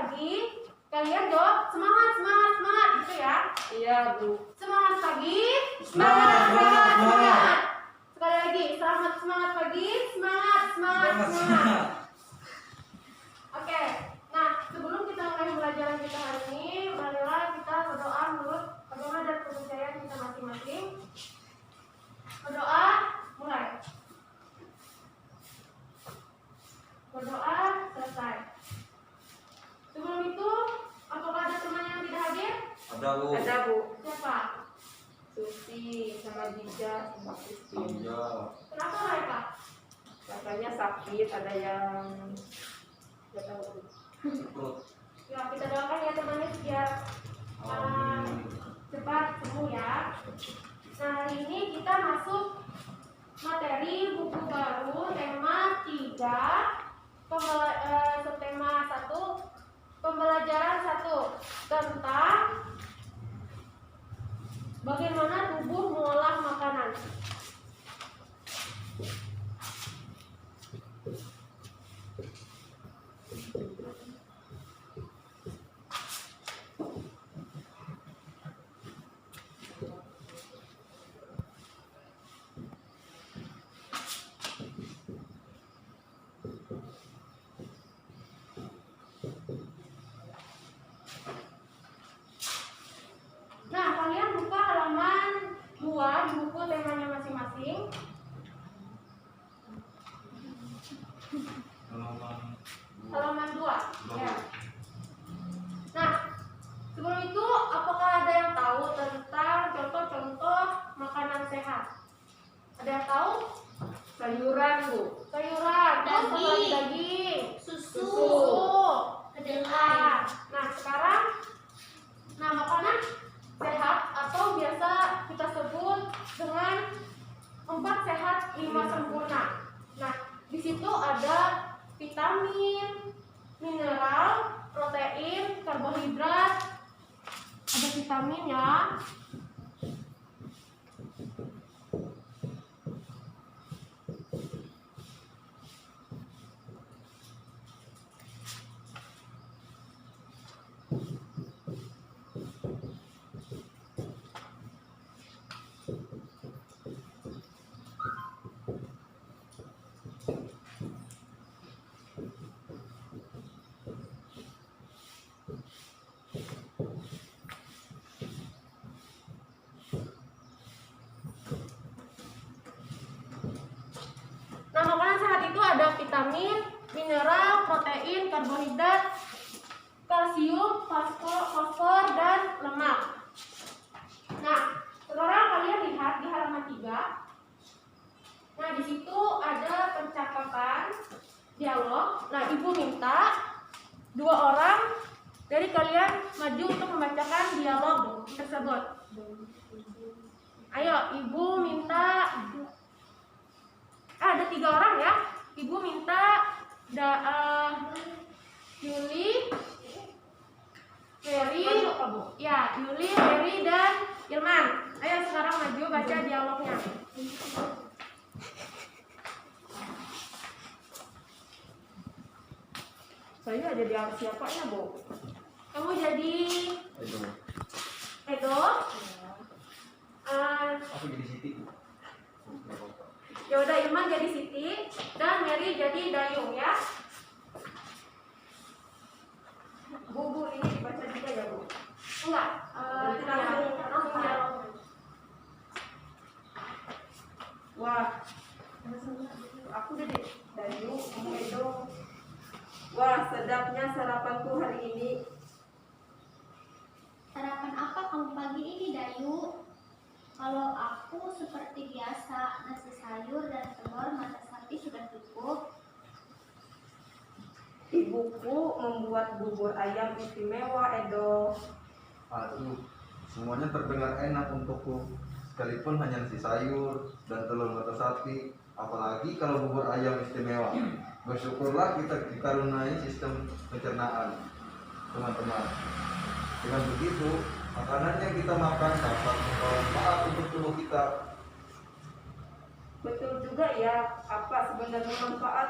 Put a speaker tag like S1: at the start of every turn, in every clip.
S1: pagi. Kalian jawab semangat, semangat, semangat gitu ya.
S2: Iya, Bu.
S1: Semangat pagi.
S3: Semangat, semangat, semangat.
S1: Sekali lagi, selamat semangat pagi. Semangat, semangat, semangat. Oke. Nah, sebelum kita mulai pelajaran kita hari ini, marilah kita berdoa menurut agama dan kepercayaan kita masing-masing. Berdoa, mulai. Berdoa, selesai. Sebelum itu, apakah ada teman yang tidak hadir?
S3: Ada, Bu.
S2: Ada, Bu.
S1: Siapa?
S2: Susi sama Dija sama Christine.
S3: Iya.
S1: Kenapa mereka?
S2: Katanya sakit, ada yang nggak tahu.
S3: Perut.
S1: Ya, kita doakan ya temannya biar
S3: Amin.
S1: cepat sembuh ya. Nah, hari ini kita masuk materi buku baru tema 3 subtema 1 pembelajaran 1 tentang bagaimana tubuh mengolah makanan. Nah, kalian buka halaman 2 di buku temanya masing-masing. Halaman 2. Ya. Nah, sebelum itu apakah ada yang tahu tentang contoh-contoh makanan sehat? Ada yang tahu?
S2: Sayuran, Bu.
S1: Sayuran, terus apa lagi?
S4: Daging.
S1: Daging,
S4: Susu.
S1: kedelai. Nah, sekarang makanan sehat atau biasa kita sebut dengan 4 sehat 5 sempurna. Nah, di situ ada vitamin, mineral, protein, karbohidrat. Ada vitamin ya. Nah, makanan sehat itu ada vitamin, mineral, protein, karbohidrat, kalsium, fosfor, dan lemak. Nah, sekarang kalian lihat di halaman 3. Nah, di situ ada percakapan dialog. Nah, ibu minta 2 orang dari kalian maju untuk membacakan dialog tersebut. Ayo, ibu minta ada 3 orang ya. Ibu minta Yuli, Ferry, ya Yuli, Ferry dan Ilman. Ayo sekarang maju baca dialognya.
S2: Saya jadi siapanya, Bu?
S1: Kamu jadi
S3: Itu.
S1: Edo.
S3: Aku jadi Siti.
S1: Ya udah, Ilman jadi Siti dan Mary jadi Dayung ya. Bu, ini dibaca juga ya, Bu? Enggak, langsung dialog.
S2: Wah, aku udah Dayu, kamu Edo. Wah, sedapnya sarapanku hari ini.
S4: Sarapan apa kamu pagi ini, Dayu? Kalau aku seperti biasa, nasi sayur dan telur mata sapi sudah cukup.
S2: Ibuku membuat bubur ayam istimewa, Edo.
S5: Aduh, semuanya terdengar enak untukku. Sekalipun hanya nasi sayur dan telur mata sapi, apalagi kalau bubur ayam istimewa. Bersyukurlah kita dikaruniai sistem pencernaan, teman-teman. Dengan begitu, makanan yang kita makan dapat membawa manfaat untuk tubuh kita.
S2: Betul juga ya, apa sebenarnya manfaat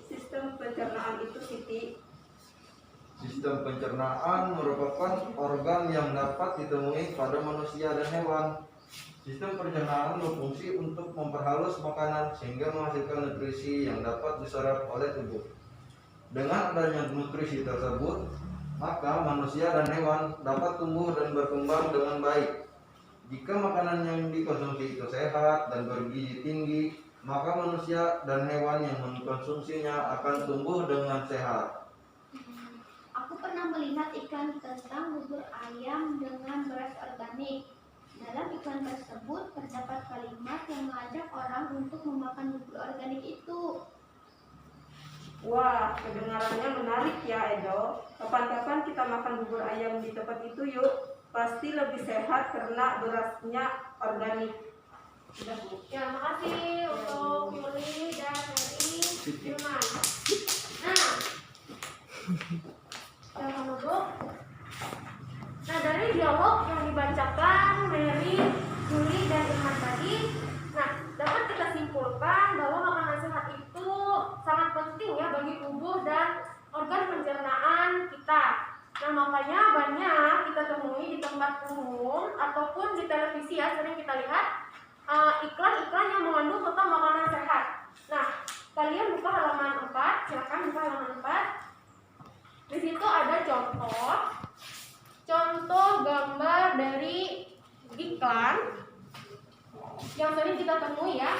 S2: sistem pencernaan itu, Siti?
S5: Sistem pencernaan merupakan organ yang dapat ditemui pada manusia dan hewan. Sistem pencernaan berfungsi untuk memperhalus makanan sehingga menghasilkan nutrisi yang dapat diserap oleh tubuh. Dengan adanya nutrisi tersebut, maka manusia dan hewan dapat tumbuh dan berkembang dengan baik. Jika makanan yang dikonsumsi itu sehat dan bergizi tinggi, maka manusia dan hewan yang mengkonsumsinya akan tumbuh dengan sehat.
S4: Aku pernah melihat iklan tentang bubur ayam dengan beras organik. Dalam iklan tersebut terdapat kalimat yang mengajak orang untuk memakan bubur organik itu.
S2: Wah, kedengarannya menarik ya Edo. Kapan-kapan kita makan bubur ayam di tempat itu yuk. Pasti lebih sehat karena berasnya organik. Sudah Bu.
S1: Ya, makasih untuk Yuli dan Mary Firman. Nah, jangan duduk. Nah, dari dialog yang dibacakan Mary, Yuli, dan Irman tadi, nah, dapat kita simpulkan bahwa makanan sehat itu sangat penting ya bagi tubuh dan organ pencernaan kita. Nah, makanya banyak kita temui di tempat umum ataupun di televisi ya, sering kita lihat iklan-iklan yang mengandung tentang makanan sehat. Nah, kalian buka halaman 4, silakan buka halaman 4. Di situ ada contoh gambar dari iklan yang sering kita temui ya.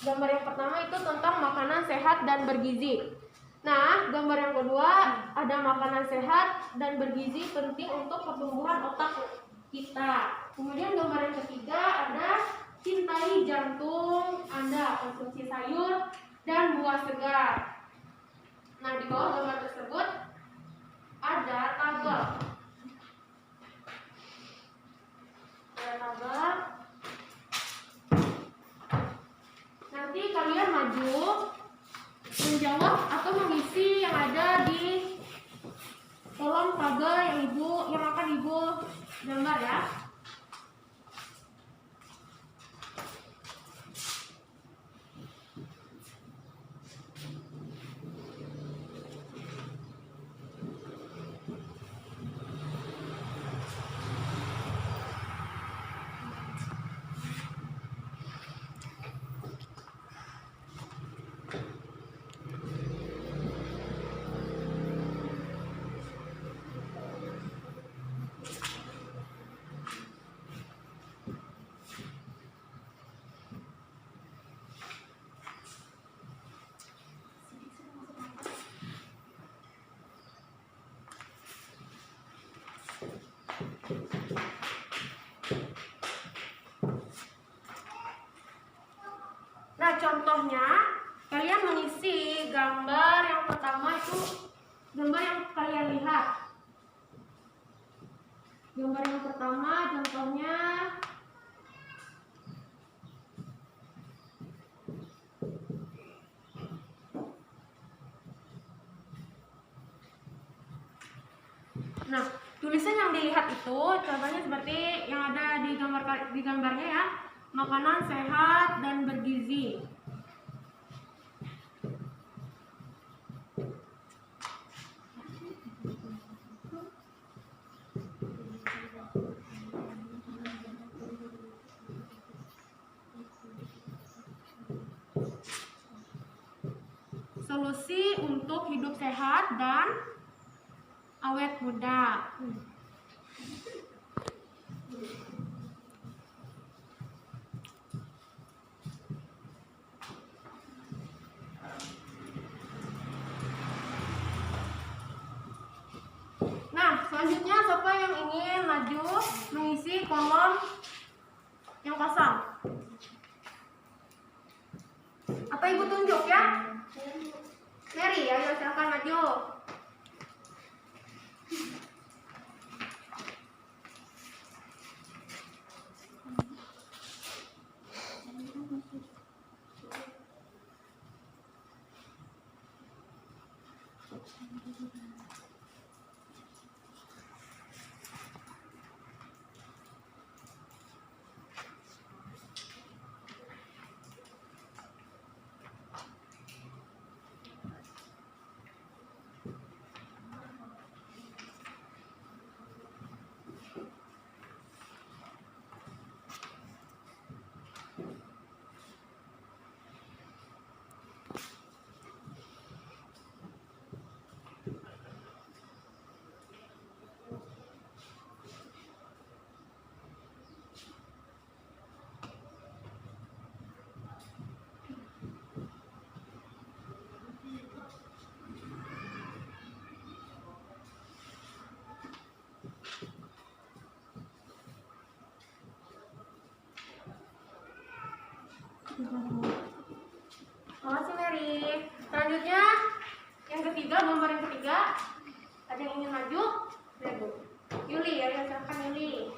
S1: Gambar yang pertama itu tentang makanan sehat dan bergizi. Nah, gambar yang kedua ada makanan sehat dan bergizi penting untuk pertumbuhan otak kita. Kemudian gambar yang ketiga ada cintai jantung Anda, konsumsi sayur dan buah segar. Nah, di bawah gambar tersebut ada tabel. Nanti kalian maju menjawab atau mengisi yang ada di kolom tabel yang akan Ibu gambar ya. Nah, contohnya kalian mengisi gambar yang pertama itu gambar yang kalian lihat. Gambar yang pertama contohnya nah, tulisan yang dilihat itu contohnya seperti yang ada di gambarnya ya. Makanan sehat dan bergizi. Solusi untuk hidup sehat dan awet muda. Nah, selanjutnya siapa yang ingin maju mengisi kolom yang kosong? Atau Ibu tunjuk ya? Mary, ayo silakan maju. Sudah gambar yang ketiga? Ada yang ingin maju? Ya, Bu. Yuli, ya, silakan Yuli.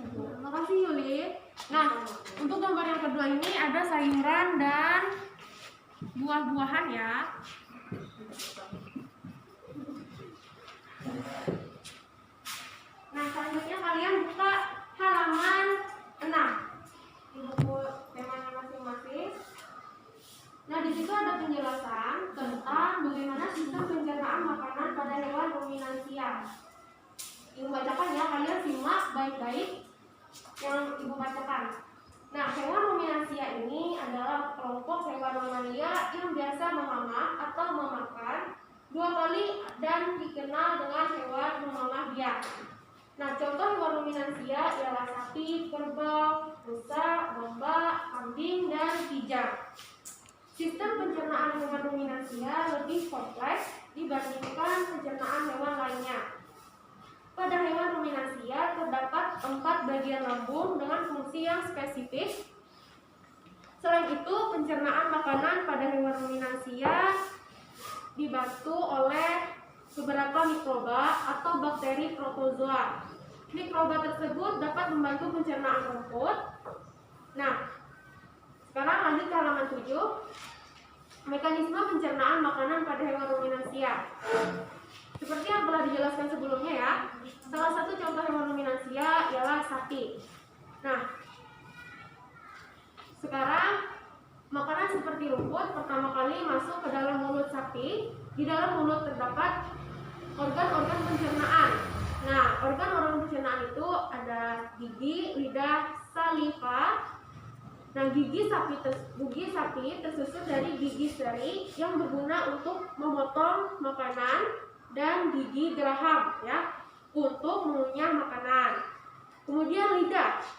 S1: Terima kasih Yuli. Nah, untuk gambar yang kedua ini ada sayuran dan buah-buahan ya. Nah, selanjutnya kalian buka halaman 6 di buku temanya masing-masing. Nah, di situ ada penjelasan tentang bagaimana sistem pencernaan makanan pada hewan ruminansia. Ibu bacakan ya, kalian simak baik-baik yang ibu bacakan. Nah, hewan ruminansia ini adalah kelompok hewan mamalia yang biasa memamah atau memakan 2 kali dan dikenal dengan hewan memamah biak. Nah, contoh hewan ruminansia ialah sapi, kerbau, rusa, domba, kambing, dan kijang. Sistem pencernaan hewan ruminansia lebih kompleks dibandingkan pencernaan hewan lainnya. Pada hewan ruminansia terdapat 4 bagian lambung dengan fungsi yang spesifik. Selain itu, pencernaan makanan pada hewan ruminansia dibantu oleh beberapa mikroba atau bakteri protozoa. Mikroba tersebut dapat membantu pencernaan rumput. Nah, sekarang lanjut ke halaman 7. Mekanisme pencernaan makanan pada hewan ruminansia. Seperti yang telah dijelaskan sebelumnya ya, salah satu contoh hewan ruminansia ialah sapi. Nah, sekarang makanan seperti rumput pertama kali masuk ke dalam mulut sapi. Di dalam mulut terdapat organ-organ pencernaan. Nah, organ-organ pencernaan itu ada gigi, lidah, saliva. Nah, gigi sapi tersusun dari gigi seri yang berguna untuk memotong makanan dan gigi geraham ya untuk mengunyah makanan. Kemudian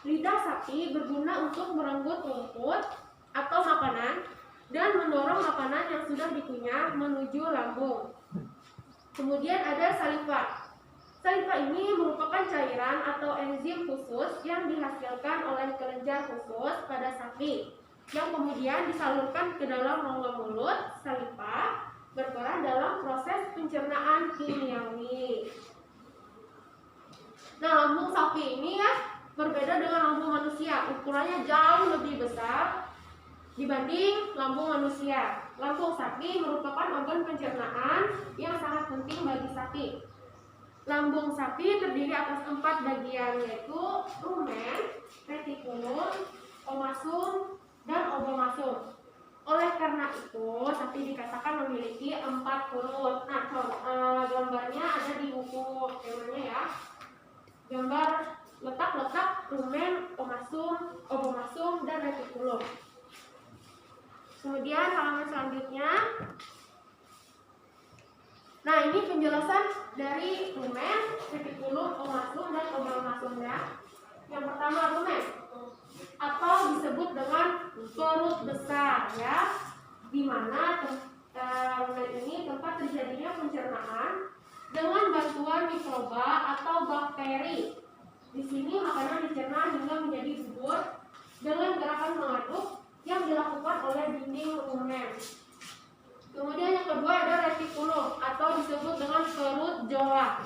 S1: lidah sapi berguna untuk merenggut rumput atau makanan dan mendorong makanan yang sudah dikunyah menuju lambung. Kemudian ada saliva. Saliva ini merupakan cairan atau enzim khusus yang dihasilkan oleh kelenjar khusus pada sapi yang kemudian disalurkan ke dalam rongga mulut saliva, berperan dalam proses pencernaan kimiawi. Nah, lambung sapi ini ya berbeda dengan lambung manusia, ukurannya jauh lebih besar dibanding lambung manusia. Lambung sapi merupakan organ pencernaan yang sangat penting bagi sapi. Lambung sapi terdiri atas 4 bagian, yaitu rumen, retikulum, omasum, dan ovomasum. Oleh karena itu, sapi dikatakan memiliki 4 perut. Nah, gambarnya ada di buku temanya ya. Gambar letak rumen, omasum, ovomasum, dan retikulum. Kemudian halaman selanjutnya. Nah, ini penjelasan dari rumen, retikulum, omasum, dan ovomasum ya. Yang pertama rumen, atau disebut dengan perut besar ya, di mana rumen ini tempat terjadinya pencernaan dengan bantuan mikroba atau bakteri. Di sini makanan dicerna hingga menjadi bubur dengan gerakan mengaduk yang dilakukan oleh dinding rumen. Kemudian yang kedua ada retikulum atau disebut dengan perut jala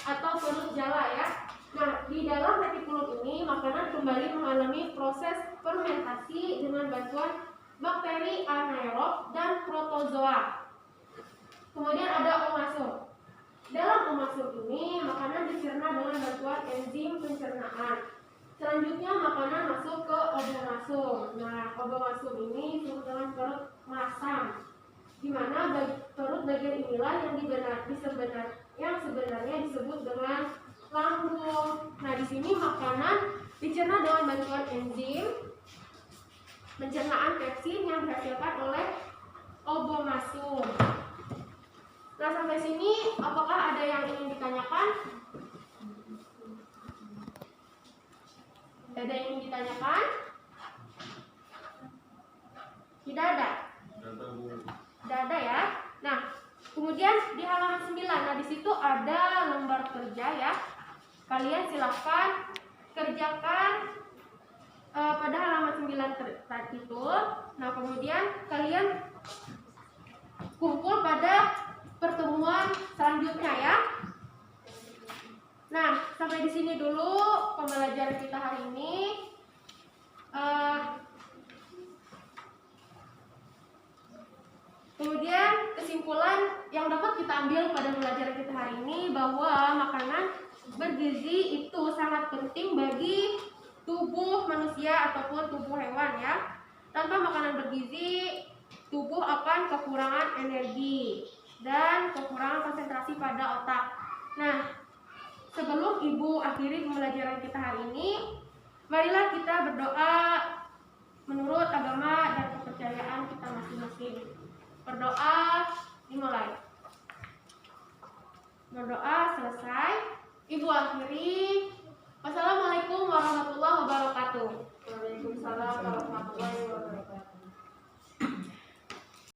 S1: atau perut jala ya. Nah, di dalam retikulum ini makanan kembali mengalami proses fermentasi dengan bantuan bakteri anaerob dan protozoa. Kemudian ada omasum. Dalam omasum ini makanan dicerna dengan bantuan enzim pencernaan. Selanjutnya makanan masuk ke obomasum. Nah, obomasum ini disebut dengan perut masam, di mana perut bagian inilah yang sebenarnya disebut dengan lambung. Nah, di sini makanan dicerna dengan bantuan enzim pencernaan pepsin yang dihasilkan oleh obomasum. Nah, sampai sini apakah ada yang ingin ditanyakan? Ada yang ingin ditanyakan? Tidak ada? Tidak ada ya. Nah, kemudian di halaman 9, nah di situ ada lembar kerja ya. Kalian silahkan kerjakan pada halaman 9 tadi itu. Nah, kemudian kalian kumpul pada pertemuan selanjutnya ya. Nah, sampai di sini dulu pembelajaran kita hari ini. Kemudian kesimpulan yang dapat kita ambil pada pembelajaran kita hari ini bahwa makanan bergizi itu sangat penting bagi tubuh manusia ataupun tubuh hewan ya. Tanpa makanan bergizi, tubuh akan kekurangan energi dan kekurangan konsentrasi pada otak. Nah, sebelum Ibu akhiri pembelajaran kita hari ini, marilah kita berdoa menurut agama dan kepercayaan kita masing-masing. Berdoa dimulai. Berdoa selesai, Ibu akhiri. Wassalamualaikum warahmatullahi